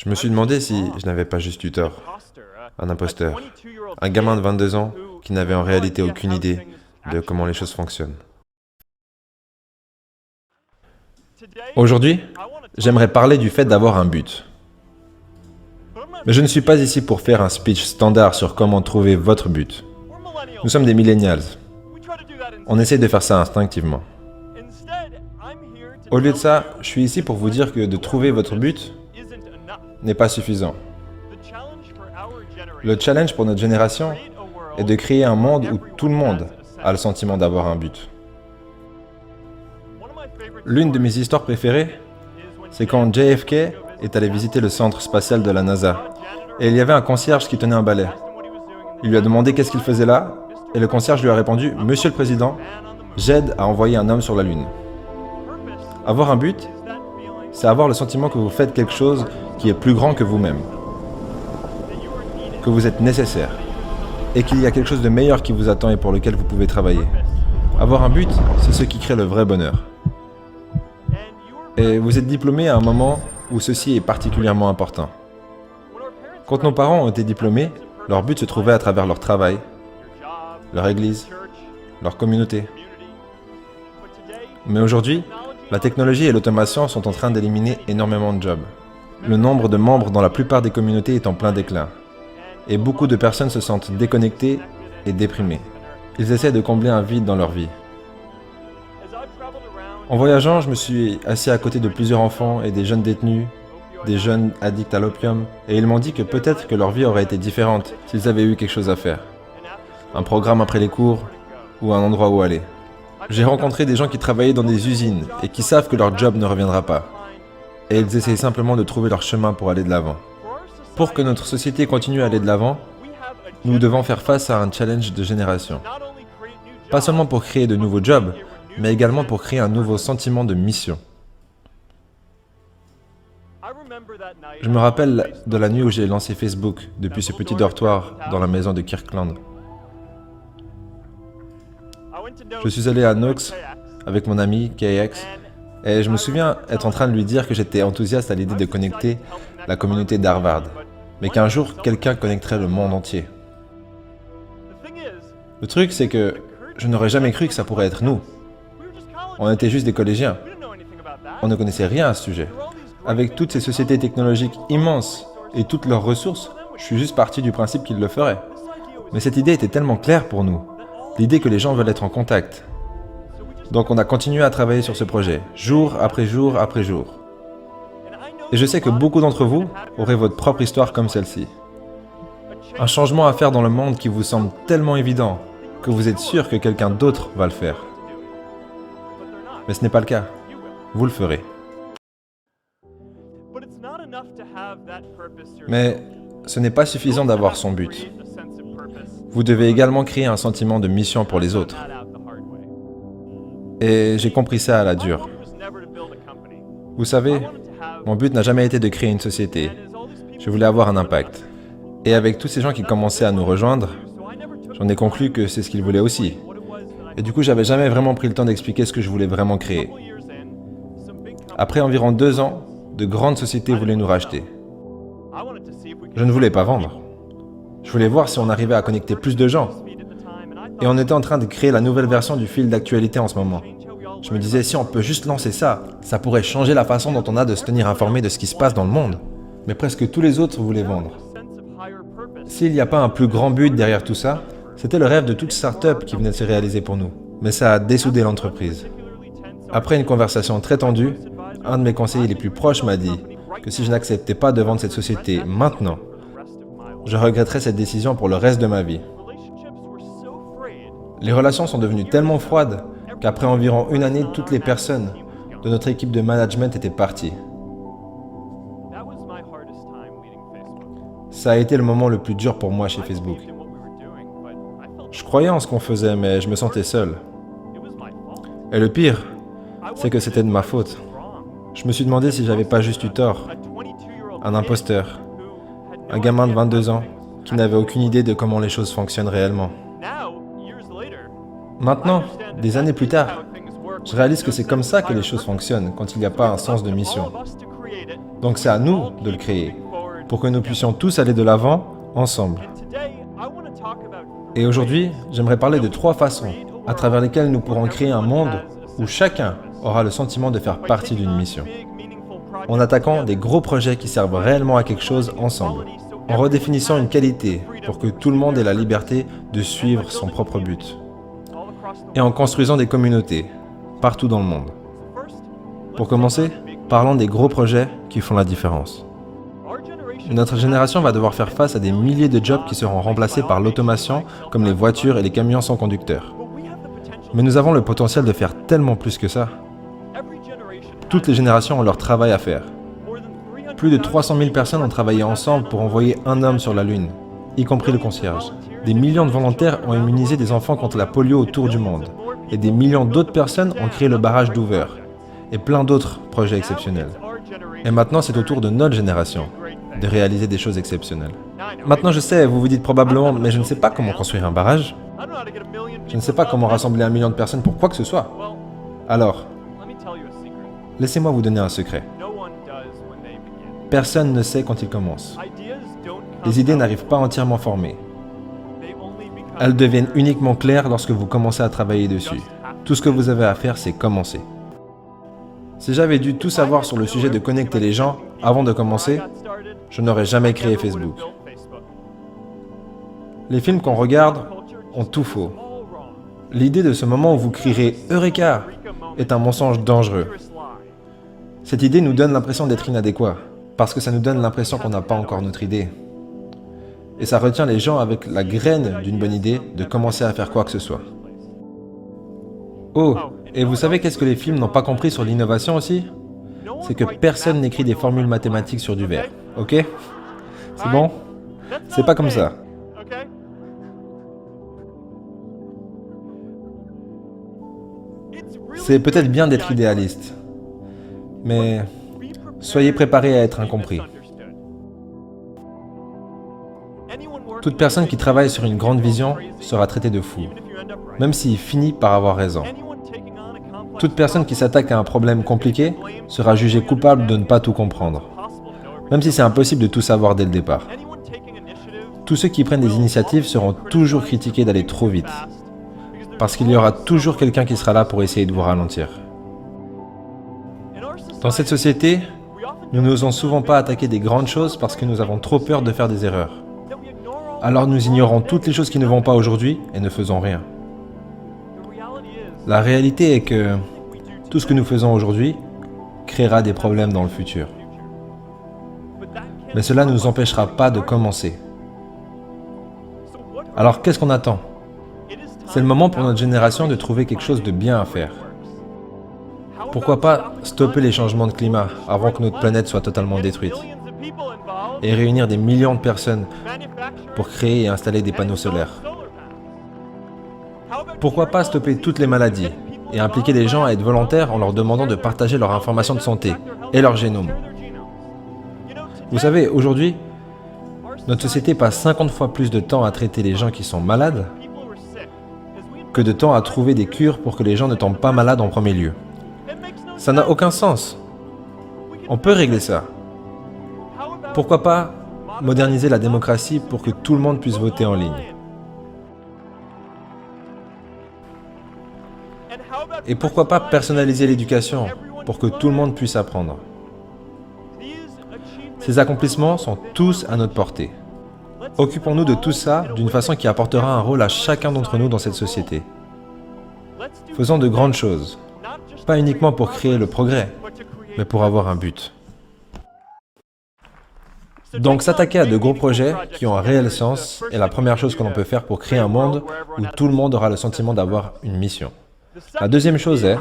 Je me suis demandé si je n'avais pas juste eu tort. Un imposteur. Un gamin de 22 ans qui n'avait en réalité aucune idée de comment les choses fonctionnent. Aujourd'hui, j'aimerais parler du fait d'avoir un but. Mais je ne suis pas ici pour faire un speech standard sur comment trouver votre but. Nous sommes des millennials. On essaie de faire ça instinctivement. Au lieu de ça, je suis ici pour vous dire que de trouver votre but n'est pas suffisant. Le challenge pour notre génération est de créer un monde où tout le monde a le sentiment d'avoir un but. L'une de mes histoires préférées, c'est quand JFK est allé visiter le centre spatial de la NASA, et il y avait un concierge qui tenait un balai. Il lui a demandé qu'est-ce qu'il faisait là, et le concierge lui a répondu « Monsieur le Président, j'aide à envoyer un homme sur la Lune ». Avoir un but, c'est avoir le sentiment que vous faites quelque chose qui est plus grand que vous-même, que vous êtes nécessaire, et qu'il y a quelque chose de meilleur qui vous attend et pour lequel vous pouvez travailler. Avoir un but, c'est ce qui crée le vrai bonheur. Et vous êtes diplômé à un moment où ceci est particulièrement important. Quand nos parents ont été diplômés, leur but se trouvait à travers leur travail, leur église, leur communauté. Mais aujourd'hui, la technologie et l'automation sont en train d'éliminer énormément de jobs. Le nombre de membres dans la plupart des communautés est en plein déclin. Et beaucoup de personnes se sentent déconnectées et déprimées. Ils essaient de combler un vide dans leur vie. En voyageant, je me suis assis à côté de plusieurs enfants et des jeunes détenus, des jeunes addicts à l'opium, et ils m'ont dit que peut-être que leur vie aurait été différente s'ils avaient eu quelque chose à faire. Un programme après les cours, ou un endroit où aller. J'ai rencontré des gens qui travaillaient dans des usines et qui savent que leur job ne reviendra pas. Et ils essayent simplement de trouver leur chemin pour aller de l'avant. Pour que notre société continue à aller de l'avant, nous devons faire face à un challenge de génération. Pas seulement pour créer de nouveaux jobs, mais également pour créer un nouveau sentiment de mission. Je me rappelle de la nuit où j'ai lancé Facebook depuis ce petit dortoir dans la maison de Kirkland. Je suis allé à Knox avec mon ami KX et je me souviens être en train de lui dire que j'étais enthousiaste à l'idée de connecter la communauté d'Harvard, mais qu'un jour quelqu'un connecterait le monde entier. Le truc, c'est que je n'aurais jamais cru que ça pourrait être nous. On était juste des collégiens. On ne connaissait rien à ce sujet. Avec toutes ces sociétés technologiques immenses et toutes leurs ressources, je suis juste parti du principe qu'ils le feraient. Mais cette idée était tellement claire pour nous. L'idée que les gens veulent être en contact. Donc on a continué à travailler sur ce projet, jour après jour après jour. Et je sais que beaucoup d'entre vous auraient votre propre histoire comme celle-ci. Un changement à faire dans le monde qui vous semble tellement évident que vous êtes sûr que quelqu'un d'autre va le faire. Mais ce n'est pas le cas. Vous le ferez. Mais ce n'est pas suffisant d'avoir son but. Vous devez également créer un sentiment de mission pour les autres. Et j'ai compris ça à la dure. Vous savez, mon but n'a jamais été de créer une société. Je voulais avoir un impact. Et avec tous ces gens qui commençaient à nous rejoindre, j'en ai conclu que c'est ce qu'ils voulaient aussi. Et du coup, j'avais jamais vraiment pris le temps d'expliquer ce que je voulais vraiment créer. Après environ 2 ans, de grandes sociétés voulaient nous racheter. Je ne voulais pas vendre. Je voulais voir si on arrivait à connecter plus de gens. Et on était en train de créer la nouvelle version du fil d'actualité en ce moment. Je me disais, si on peut juste lancer ça, ça pourrait changer la façon dont on a de se tenir informé de ce qui se passe dans le monde. Mais presque tous les autres voulaient vendre. S'il n'y a pas un plus grand but derrière tout ça, c'était le rêve de toute start-up qui venait de se réaliser pour nous. Mais ça a dessoudé l'entreprise. Après une conversation très tendue, un de mes conseillers les plus proches m'a dit que si je n'acceptais pas de vendre cette société maintenant, je regretterais cette décision pour le reste de ma vie. Les relations sont devenues tellement froides qu'après environ 1 année, toutes les personnes de notre équipe de management étaient parties. Ça a été le moment le plus dur pour moi chez Facebook. Je croyais en ce qu'on faisait, mais je me sentais seul. Et le pire, c'est que c'était de ma faute. Je me suis demandé si j'avais pas juste eu tort. Un imposteur. Un gamin de 22 ans qui n'avait aucune idée de comment les choses fonctionnent réellement. Maintenant, des années plus tard, je réalise que c'est comme ça que les choses fonctionnent quand il n'y a pas un sens de mission. Donc c'est à nous de le créer, pour que nous puissions tous aller de l'avant, ensemble. Et aujourd'hui, j'aimerais parler de 3 façons à travers lesquelles nous pourrons créer un monde où chacun aura le sentiment de faire partie d'une mission. En attaquant des gros projets qui servent réellement à quelque chose ensemble. En redéfinissant une qualité pour que tout le monde ait la liberté de suivre son propre but. Et en construisant des communautés, partout dans le monde. Pour commencer, parlons des gros projets qui font la différence. Notre génération va devoir faire face à des milliers de jobs qui seront remplacés par l'automation, comme les voitures et les camions sans conducteur. Mais nous avons le potentiel de faire tellement plus que ça. Toutes les générations ont leur travail à faire. Plus de 300 000 personnes ont travaillé ensemble pour envoyer un homme sur la Lune, y compris le concierge. Des millions de volontaires ont immunisé des enfants contre la polio autour du monde. Et des millions d'autres personnes ont créé le barrage d'Hoover. Et plein d'autres projets exceptionnels. Et maintenant, c'est au tour de notre génération de réaliser des choses exceptionnelles. Maintenant, je sais, vous vous dites probablement, mais je ne sais pas comment construire un barrage. Je ne sais pas comment rassembler 1 million de personnes pour quoi que ce soit. Alors, laissez-moi vous donner un secret. Personne ne sait quand il commence. Les idées n'arrivent pas entièrement formées. Elles deviennent uniquement claires lorsque vous commencez à travailler dessus. Tout ce que vous avez à faire, c'est commencer. Si j'avais dû tout savoir sur le sujet de connecter les gens avant de commencer, je n'aurais jamais créé Facebook. Les films qu'on regarde ont tout faux. L'idée de ce moment où vous crierez « Eureka !» est un mensonge dangereux. Cette idée nous donne l'impression d'être inadéquat, parce que ça nous donne l'impression qu'on n'a pas encore notre idée. Et ça retient les gens avec la graine d'une bonne idée de commencer à faire quoi que ce soit. Oh, et vous savez qu'est-ce que les films n'ont pas compris sur l'innovation aussi? C'est que personne n'écrit des formules mathématiques sur du verre, ok? C'est bon? C'est pas comme ça. C'est peut-être bien d'être idéaliste, mais soyez préparés à être incompris. Toute personne qui travaille sur une grande vision sera traitée de fou, même s'il finit par avoir raison. Toute personne qui s'attaque à un problème compliqué sera jugée coupable de ne pas tout comprendre, même si c'est impossible de tout savoir dès le départ. Tous ceux qui prennent des initiatives seront toujours critiqués d'aller trop vite, parce qu'il y aura toujours quelqu'un qui sera là pour essayer de vous ralentir. Dans cette société, nous n'osons souvent pas attaquer des grandes choses parce que nous avons trop peur de faire des erreurs. Alors nous ignorons toutes les choses qui ne vont pas aujourd'hui et ne faisons rien. La réalité est que tout ce que nous faisons aujourd'hui créera des problèmes dans le futur. Mais cela ne nous empêchera pas de commencer. Alors qu'est-ce qu'on attend? C'est le moment pour notre génération de trouver quelque chose de bien à faire. Pourquoi pas stopper les changements de climat avant que notre planète soit totalement détruite? Et réunir des millions de personnes pour créer et installer des panneaux solaires. Pourquoi pas stopper toutes les maladies et impliquer les gens à être volontaires en leur demandant de partager leurs informations de santé et leur génome? Vous savez, aujourd'hui, notre société passe 50 fois plus de temps à traiter les gens qui sont malades que de temps à trouver des cures pour que les gens ne tombent pas malades en premier lieu. Ça n'a aucun sens. On peut régler ça. Pourquoi pas moderniser la démocratie pour que tout le monde puisse voter en ligne? Et pourquoi pas personnaliser l'éducation pour que tout le monde puisse apprendre? Ces accomplissements sont tous à notre portée. Occupons-nous de tout ça d'une façon qui apportera un rôle à chacun d'entre nous dans cette société. Faisons de grandes choses, pas uniquement pour créer le progrès, mais pour avoir un but. Donc s'attaquer à de gros projets qui ont un réel sens est la première chose que l'on peut faire pour créer un monde où tout le monde aura le sentiment d'avoir une mission. La deuxième chose est